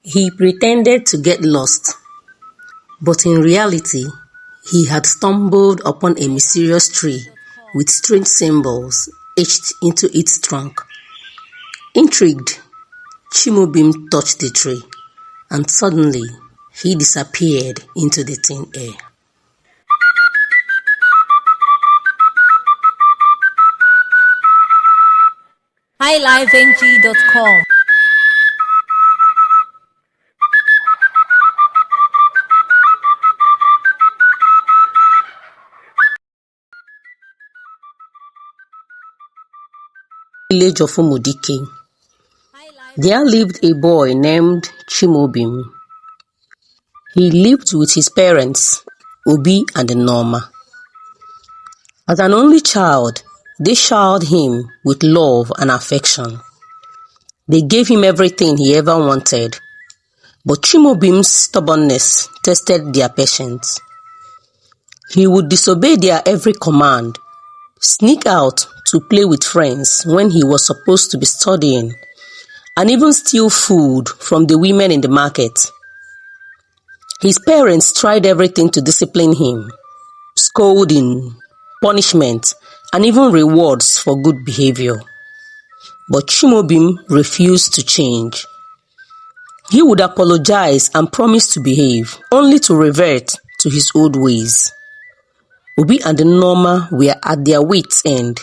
He pretended to get lost, but in reality, he had stumbled upon a mysterious tree with strange symbols etched into its trunk. Intrigued, Chimaobim touched the tree, and suddenly he disappeared into the thin air. highlifeng.com. Village of Umudike. There lived a boy named Chimaobim. He lived with his parents, Obi and Norma. As an only child, they showered him with love and affection. They gave him everything he ever wanted, but Chimaobim's stubbornness tested their patience. He would disobey their every command, sneak out to play with friends when he was supposed to be studying, and even steal food from the women in the market. His parents tried everything to discipline him: scolding, punishment, and even rewards for good behavior. But Chimaobim refused to change. He would apologize and promise to behave, only to revert to his old ways. Obi and Norma were at their wits' end,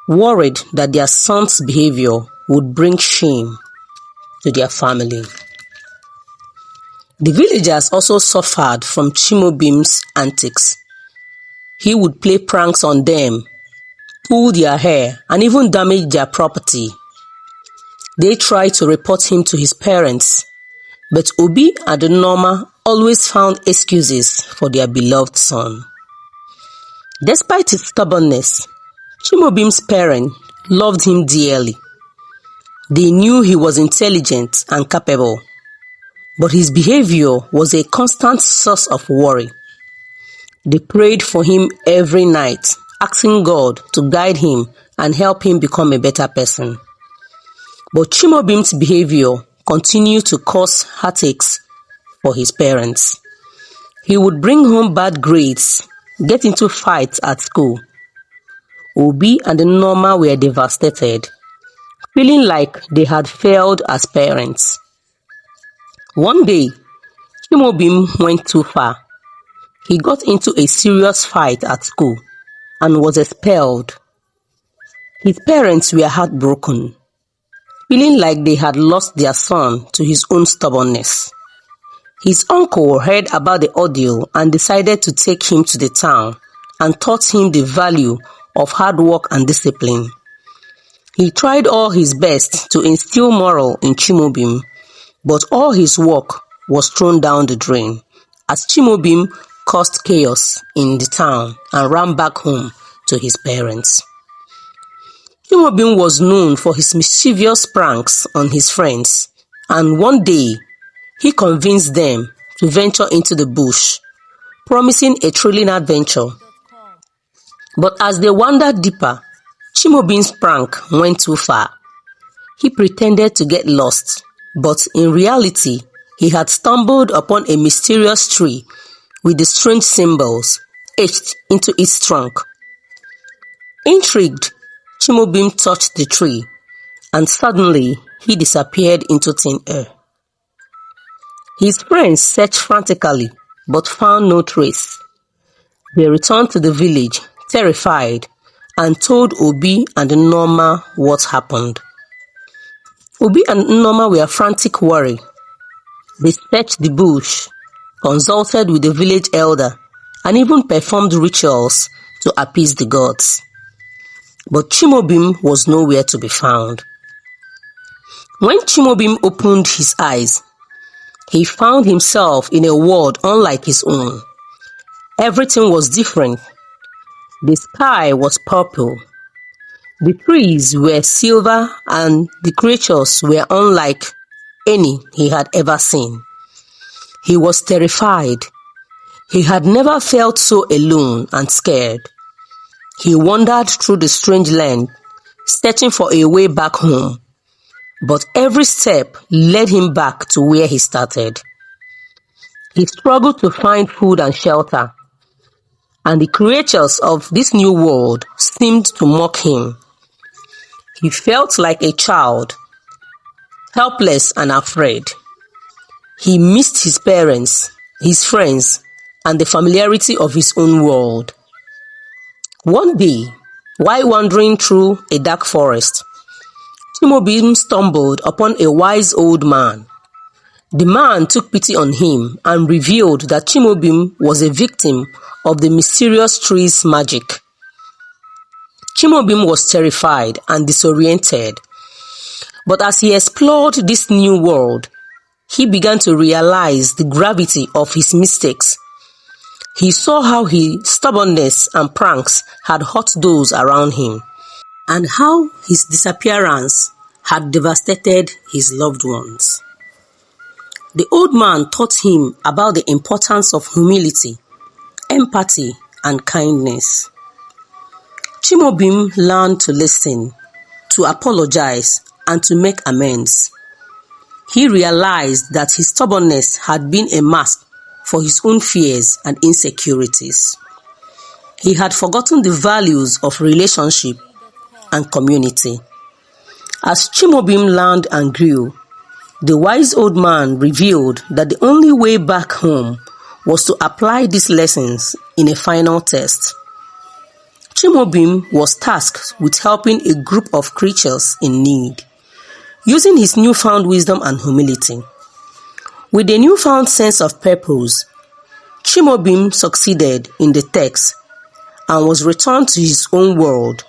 worried that their son's behavior would bring shame to their family. The villagers also suffered from Chimaobim's antics. He would play pranks on them, pull their hair, and even damage their property. They tried to report him to his parents, but Obi and Norma always found excuses for their beloved son. Despite his stubbornness, Chimaobim's parents loved him dearly. They knew he was intelligent and capable, but his behavior was a constant source of worry. They prayed for him every night, asking God to guide him and help him become a better person. But Chimaobim's behavior continued to cause heartaches for his parents. He would bring home bad grades, get into fights at school. Obi and Norma were devastated, feeling like they had failed as parents. One day, Chimaobim went too far. He got into a serious fight at school and was expelled. His parents were heartbroken, feeling like they had lost their son to his own stubbornness. His uncle heard about the ordeal and decided to take him to the town and taught him the value of hard work and discipline. He tried all his best to instill moral in Chimaobim, but all his work was thrown down the drain as Chimaobim caused chaos in the town and ran back home to his parents. Chimaobim was known for his mischievous pranks on his friends, and one day he convinced them to venture into the bush, promising a thrilling adventure. But as they wandered deeper, Chimaobim's prank went too far. He pretended to get lost, but in reality, he had stumbled upon a mysterious tree with the strange symbols etched into its trunk. Intrigued, Chimaobim touched the tree, and suddenly he disappeared into thin air. His friends searched frantically, but found no trace. They returned to the village, terrified, and told Obi and Norma what happened. Obi and Norma were frantic worry. They searched the bush, consulted with the village elder, and even performed rituals to appease the gods. But Chimaobim was nowhere to be found. When Chimaobim opened his eyes, he found himself in a world unlike his own. Everything was different. The sky was purple. The trees were silver and the creatures were unlike any he had ever seen. He was terrified. He had never felt so alone and scared. He wandered through the strange land, searching for a way back home. but every step led him back to where he started. He struggled to find food and shelter, and the creatures of this new world seemed to mock him. He felt like a child, helpless and afraid. He missed his parents, his friends, and the familiarity of his own world. One day, while wandering through a dark forest, Chimaobim stumbled upon a wise old man. The man took pity on him and revealed that Chimaobim was a victim of the mysterious tree's magic. Chimaobim was terrified and disoriented, but as he explored this new world, he began to realize the gravity of his mistakes. He saw how his stubbornness and pranks had hurt those around him, and how his disappearance had devastated his loved ones. The old man taught him about the importance of humility, empathy, and kindness. Chimaobim learned to listen, to apologize, and to make amends. He realized that his stubbornness had been a mask for his own fears and insecurities. He had forgotten the values of relationship and community. As Chimaobim learned and grew, the wise old man revealed that the only way back home was to apply these lessons in a final test. Chimaobim was tasked with helping a group of creatures in need, using his newfound wisdom and humility. With a newfound sense of purpose, Chimaobim succeeded in the test and was returned to his own world.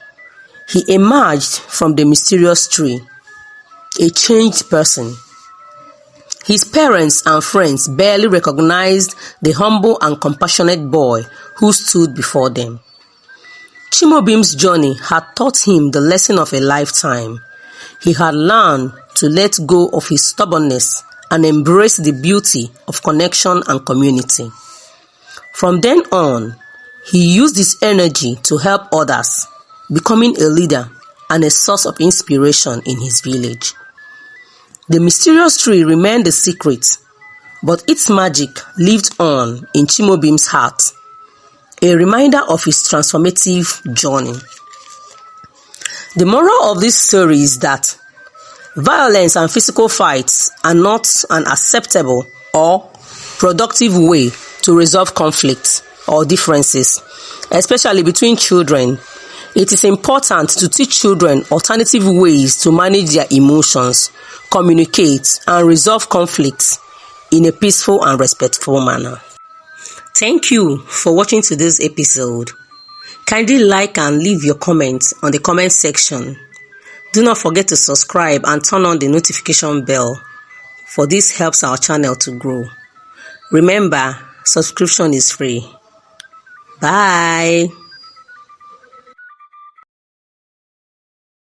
He emerged from the mysterious tree, a changed person. His parents and friends barely recognized the humble and compassionate boy who stood before them. Chimaobim's journey had taught him the lesson of a lifetime. He had learned to let go of his stubbornness and embrace the beauty of connection and community. From then on, he used his energy to help others, becoming a leader and a source of inspiration in his village. The mysterious tree remained a secret, but its magic lived on in Chimaobim's heart, a reminder of his transformative journey. The moral of this story is that violence and physical fights are not an acceptable or productive way to resolve conflicts or differences, especially between children. It is important to teach children alternative ways to manage their emotions, communicate, and resolve conflicts in a peaceful and respectful manner. Thank you for watching today's episode. Kindly like and leave your comments on the comment section. Do not forget to subscribe and turn on the notification bell, for this helps our channel to grow. Remember, subscription is free. Bye.